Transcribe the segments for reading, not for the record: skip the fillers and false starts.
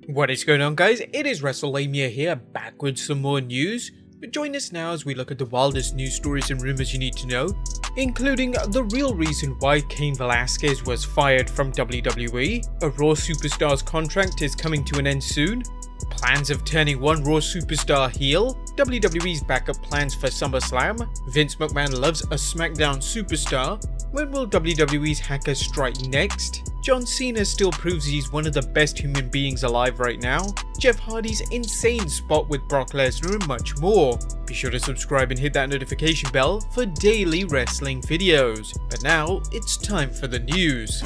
What is going on, guys? It is Wrestlelamia here, back with some more news. But join us now as we look at the wildest news stories and rumors you need to know, including the real reason why Cain Velasquez was fired from WWE, a Raw superstar's contract is coming to an end soon, plans of turning one Raw superstar heel, WWE's backup plans for SummerSlam, Vince McMahon loves a Smackdown superstar, when will WWE's hackers strike next? John Cena still proves he's one of the best human beings alive right now, Jeff Hardy's insane spot with Brock Lesnar and much more. Be sure to subscribe and hit that notification bell for daily wrestling videos. But now, it's time for the news.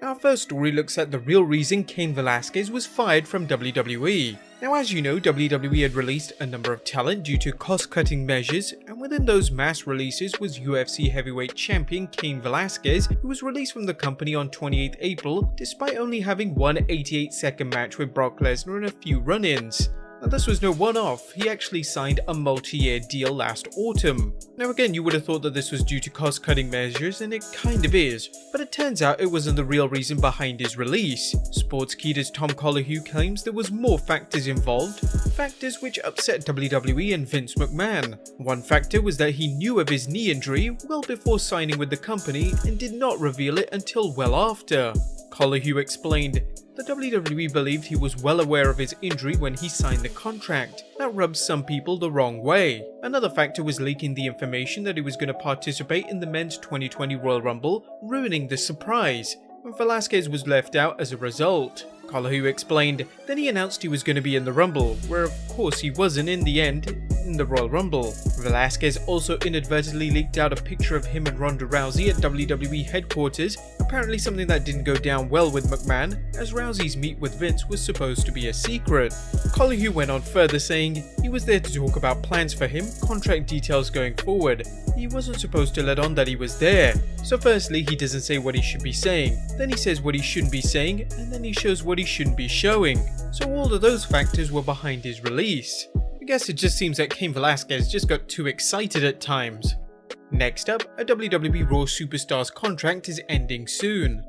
Our first story looks at the real reason Cain Velasquez was fired from WWE. Now, as you know, WWE had released a number of talent due to cost-cutting measures, and within those mass releases was UFC heavyweight champion Cain Velasquez, who was released from the company on 28th April despite only having one 88-second match with Brock Lesnar and a few run-ins. Now, this was no one-off, he actually signed a multi-year deal last autumn. Now again, you would have thought that this was due to cost-cutting measures, and it kind of is, but it turns out it wasn't the real reason behind his release. Sportskeeter's Tom Colohue claims there was more factors involved, factors which upset WWE and Vince McMahon. One factor was that he knew of his knee injury well before signing with the company and did not reveal it until well after. Colohue explained, "The WWE believed he was well aware of his injury when he signed the contract. That rubbed some people the wrong way. Another factor was leaking the information that he was going to participate in the men's 2020 Royal Rumble, ruining the surprise, and Velasquez was left out as a result." Colohue explained, then he announced he was going to be in the Rumble, where of course he wasn't in the end in the Royal Rumble. Velasquez also inadvertently leaked out a picture of him and Ronda Rousey at WWE headquarters, apparently something that didn't go down well with McMahon, as Rousey's meet with Vince was supposed to be a secret. Colohue went on further saying he was there to talk about plans for him, contract details going forward. He wasn't supposed to let on that he was there. So firstly, he doesn't say what he should be saying, then he says what he shouldn't be saying, and then he shows what he shouldn't be showing. So all of those factors were behind his release. I guess it just seems that Cain Velasquez just got too excited at times. Next up, a WWE Raw superstar's contract is ending soon.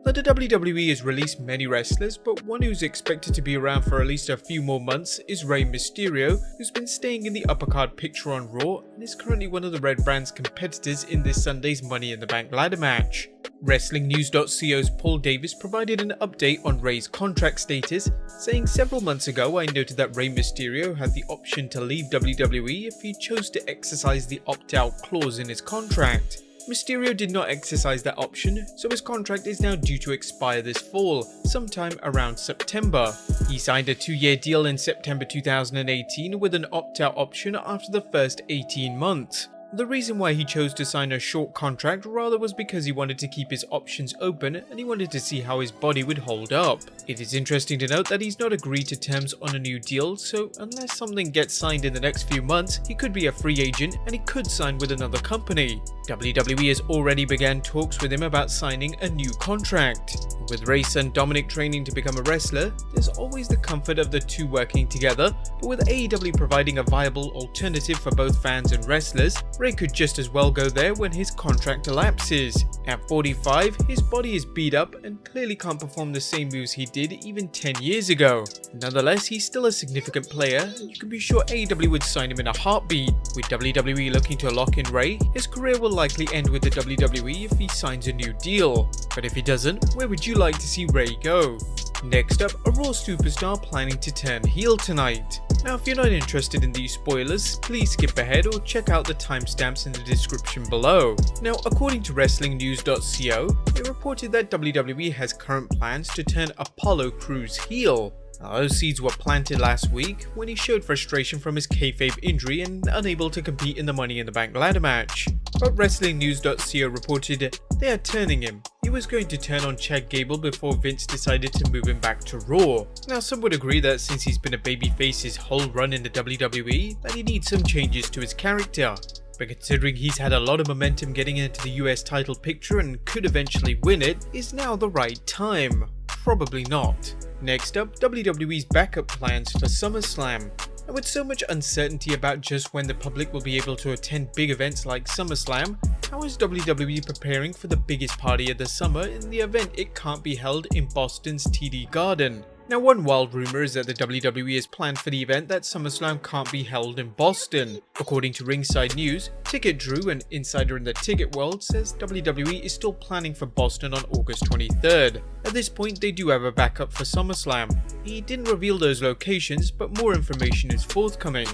Now, the WWE has released many wrestlers, but one who's expected to be around for at least a few more months is Rey Mysterio, who's been staying in the upper card picture on Raw and is currently one of the Red Brand's competitors in this Sunday's Money in the Bank ladder match. WrestlingNews.co's Paul Davis provided an update on Rey's contract status, saying, "Several months ago I noted that Rey Mysterio had the option to leave WWE if he chose to exercise the opt-out clause in his contract. Mysterio did not exercise that option, so his contract is now due to expire this fall, sometime around September. He signed a 2-year deal in September 2018 with an opt-out option after the first 18 months. The reason why he chose to sign a short contract rather was because he wanted to keep his options open and he wanted to see how his body would hold up. It is interesting to note that he's not agreed to terms on a new deal, so unless something gets signed in the next few months, he could be a free agent and he could sign with another company. WWE has already begun talks with him about signing a new contract. With Rey's son Dominic training to become a wrestler, there's always the comfort of the two working together, but with AEW providing a viable alternative for both fans and wrestlers, Rey could just as well go there when his contract elapses. At 45, his body is beat up and clearly can't perform the same moves he did even 10 years ago. Nonetheless, he's still a significant player, and you can be sure AEW would sign him in a heartbeat. With WWE looking to lock in Rey, his career will likely end with the WWE if he signs a new deal. But if he doesn't, where would you like to see Rey go? Next up, a Raw superstar planning to turn heel tonight. Now, if you're not interested in these spoilers, please skip ahead or check out the timestamps in the description below. Now, according to WrestlingNews.co, it reported that WWE has current plans to turn Apollo Crews heel. Now, those seeds were planted last week when he showed frustration from his kayfabe injury and unable to compete in the Money in the Bank ladder match. But WrestlingNews.co reported they are turning him. He was going to turn on Chad Gable before Vince decided to move him back to Raw. Now, some would agree that since he's been a babyface his whole run in the WWE, that he needs some changes to his character. But considering he's had a lot of momentum getting into the US title picture and could eventually win it, is now the right time? Probably not. Next up, WWE's backup plans for SummerSlam. And with so much uncertainty about just when the public will be able to attend big events like SummerSlam, how is WWE preparing for the biggest party of the summer in the event it can't be held in Boston's TD Garden? Now, one wild rumor is that the WWE has planned for the event that SummerSlam can't be held in Boston. According to Ringside News, Ticket Drew, an insider in the ticket world, says WWE is still planning for Boston on August 23rd. At this point, they do have a backup for SummerSlam. He didn't reveal those locations, but more information is forthcoming.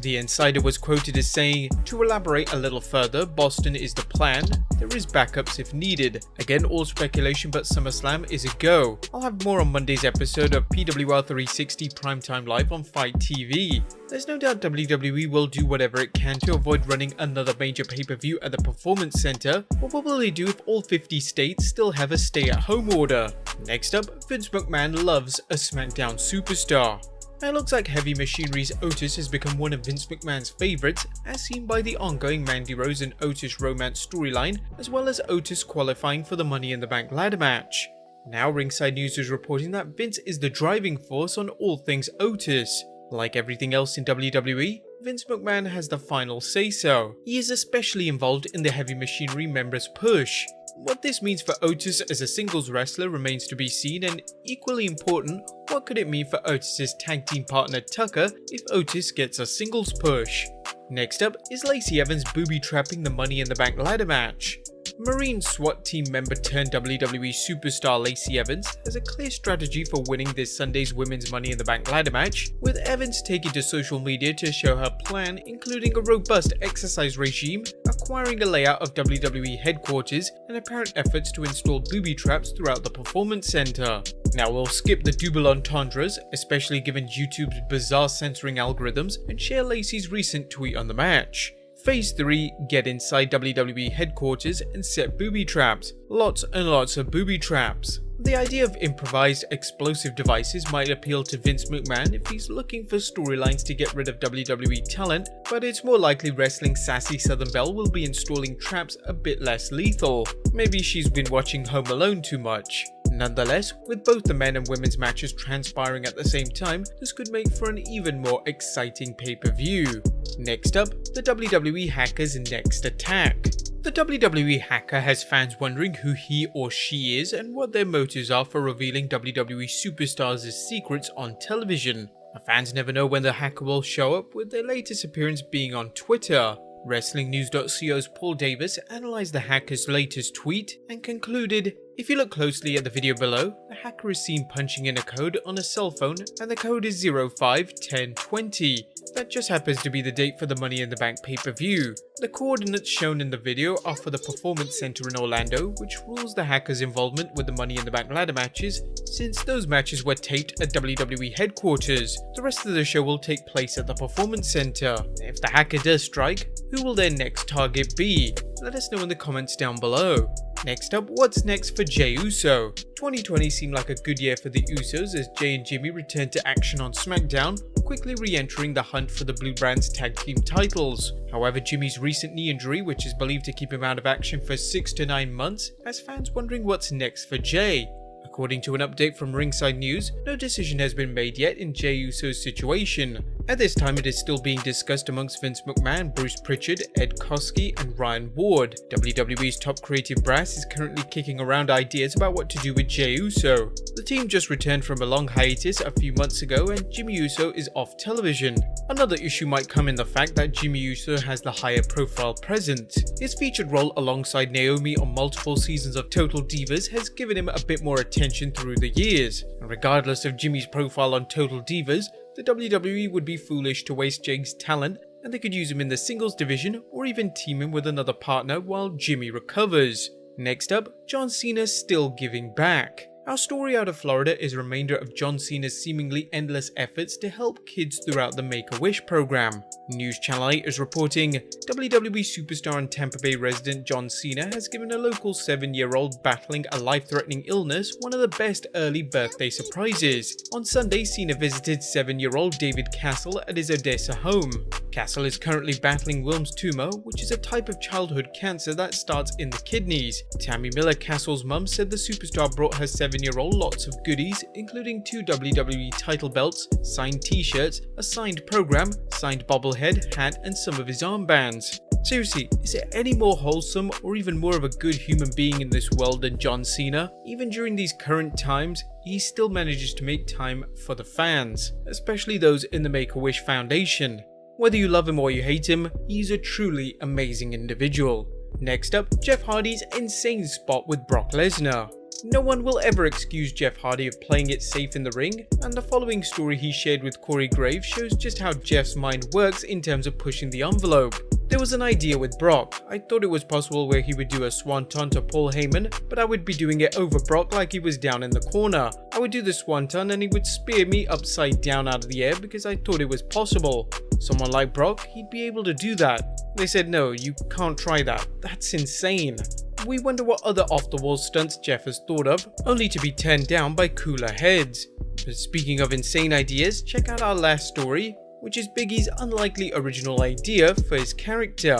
The insider was quoted as saying, "To elaborate a little further, Boston is the plan. There is backups if needed. Again, all speculation, but SummerSlam is a go. I'll have more on Monday's episode of PWR 360 Primetime Live on Fight TV. There's no doubt WWE will do whatever it can to avoid running another major pay-per-view at the Performance Center, but what will they do if all 50 states still have a stay-at-home order?" Next up, Vince McMahon loves a Smackdown superstar. Now, it looks like Heavy Machinery's Otis has become one of Vince McMahon's favourites, as seen by the ongoing Mandy Rose and Otis romance storyline, as well as Otis qualifying for the Money in the Bank ladder match. Now, Ringside News is reporting that Vince is the driving force on all things Otis. Like everything else in WWE, Vince McMahon has the final say-so. He is especially involved in the Heavy Machinery members' push. What this means for Otis as a singles wrestler remains to be seen, and equally important, what could it mean for Otis's tag team partner Tucker if Otis gets a singles push? Next up is Lacey Evans booby-trapping the Money in the Bank ladder match. Marine SWAT team member turned WWE superstar Lacey Evans has a clear strategy for winning this Sunday's Women's Money in the Bank ladder match, with Evans taking to social media to show her plan, including a robust exercise regime, acquiring a layout of WWE headquarters, and apparent efforts to install booby traps throughout the Performance Center. Now, we'll skip the double entendres, especially given YouTube's bizarre censoring algorithms, and share Lacey's recent tweet on the match. Phase 3, get inside WWE headquarters and set booby traps. Lots and lots of booby traps. The idea of improvised explosive devices might appeal to Vince McMahon if he's looking for storylines to get rid of WWE talent, but it's more likely wrestling sassy Southern Belle will be installing traps a bit less lethal. Maybe she's been watching Home Alone too much. Nonetheless, with both the men and women's matches transpiring at the same time, this could make for an even more exciting pay-per-view. Next up, the WWE Hacker's next attack. The WWE Hacker has fans wondering who he or she is and what their motives are for revealing WWE superstars' secrets on television. The fans never know when the hacker will show up, with their latest appearance being on Twitter. WrestlingNews.co's Paul Davis analysed the hacker's latest tweet and concluded, "If you look closely at the video below, the hacker is seen punching in a code on a cell phone, and the code is 051020. That just happens to be the date for the Money in the Bank pay-per-view. The coordinates shown in the video are for the Performance Center in Orlando, which rules the hacker's involvement with the Money in the Bank ladder matches, since those matches were taped at WWE headquarters. The rest of the show will take place at the Performance Center. If the hacker does strike, who will their next target be? Let us know in the comments down below." Next up, what's next for Jey Uso? 2020 seemed like a good year for the Usos as Jey and Jimmy returned to action on Smackdown, quickly re-entering the hunt for the Blue Brand's tag team titles. However, Jimmy's recent knee injury, which is believed to keep him out of action for 6 to 9 months, has fans wondering what's next for Jey. According to an update from Ringside News, no decision has been made yet in Jey Uso's situation. At this time, it is still being discussed amongst Vince McMahon, Bruce Pritchard, Ed Koskey, and Ryan Ward. WWE's top creative brass is currently kicking around ideas about what to do with Jey Uso. The team just returned from a long hiatus a few months ago, and Jimmy Uso is off television. Another issue might come in the fact that Jimmy Uso has the higher profile presence. His featured role alongside Naomi on multiple seasons of Total Divas has given him a bit more attention through the years. And regardless of Jimmy's profile on Total Divas, the WWE would be foolish to waste Jey's talent, and they could use him in the singles division or even team him with another partner while Jimmy recovers. Next up, John Cena still giving back. Our story out of Florida is a remainder of John Cena's seemingly endless efforts to help kids throughout the Make-A-Wish program. News Channel 8 is reporting WWE superstar and Tampa Bay resident John Cena has given a local 7-year-old battling a life-threatening illness one of the best early birthday surprises. On Sunday, Cena visited 7-year-old David Castle at his Odessa home. Castle is currently battling Wilms tumor, which is a type of childhood cancer that starts in the kidneys. Tammy Miller, Castle's mum, said the superstar brought her 7-year-old lots of goodies, including 2 WWE title belts, signed t-shirts, a signed program, signed bobblehead, hat, and some of his armbands. Seriously, is there any more wholesome or even more of a good human being in this world than John Cena? Even during these current times, he still manages to make time for the fans, especially those in the Make-A-Wish Foundation. Whether you love him or you hate him, he's a truly amazing individual. Next up, Jeff Hardy's insane spot with Brock Lesnar. No one will ever excuse Jeff Hardy of playing it safe in the ring, and the following story he shared with Corey Graves shows just how Jeff's mind works in terms of pushing the envelope. There was an idea with Brock. I thought it was possible where he would do a swanton to Paul Heyman, but I would be doing it over Brock like he was down in the corner. I would do the swanton and he would spear me upside down out of the air because I thought it was possible. Someone like Brock, he'd be able to do that. They said no, you can't try that. That's insane. We wonder what other off-the-wall stunts Jeff has thought of, only to be turned down by cooler heads. But speaking of insane ideas, check out our last story, which is Big E's unlikely original idea for his character.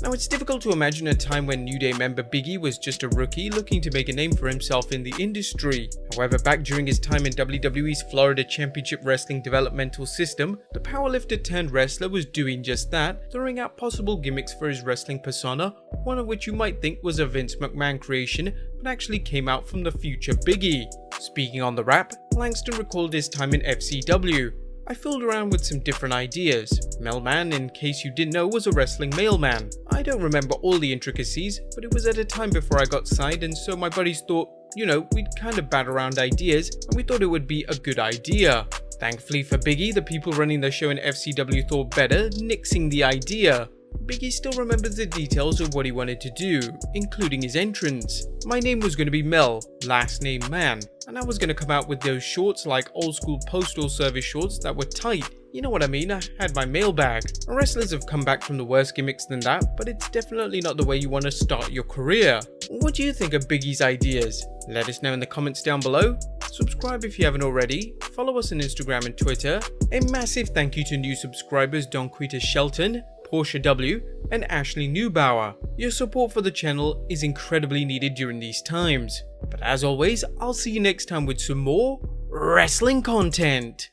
Now, it's difficult to imagine a time when New Day member Big E was just a rookie looking to make a name for himself in the industry. However, back during his time in WWE's Florida Championship Wrestling developmental system, the powerlifter turned wrestler was doing just that, throwing out possible gimmicks for his wrestling persona, one of which you might think was a Vince McMahon creation, but actually came out from the future Big E. Speaking on the rap, Langston recalled his time in FCW. I fooled around with some different ideas. Mailman, in case you didn't know, was a wrestling mailman. I don't remember all the intricacies, but it was at a time before I got signed, and so my buddies thought, we'd kind of bat around ideas, and we thought it would be a good idea. Thankfully for Big E, the people running the show in FCW thought better, nixing the idea. Big E still remembers the details of what he wanted to do, including his entrance. My name was going to be Mel, last name Man, and I was going to come out with those shorts like old school postal service shorts that were tight. You know what I mean, I had my mailbag. Wrestlers have come back from the worse gimmicks than that, but it's definitely not the way you want to start your career. What do you think of Big E's ideas? Let us know in the comments down below. Subscribe if you haven't already, follow us on Instagram and Twitter. A massive thank you to new subscribers Don Quita Shelton, Portia W, and Ashley Neubauer. Your support for the channel is incredibly needed during these times. But as always, I'll see you next time with some more wrestling content.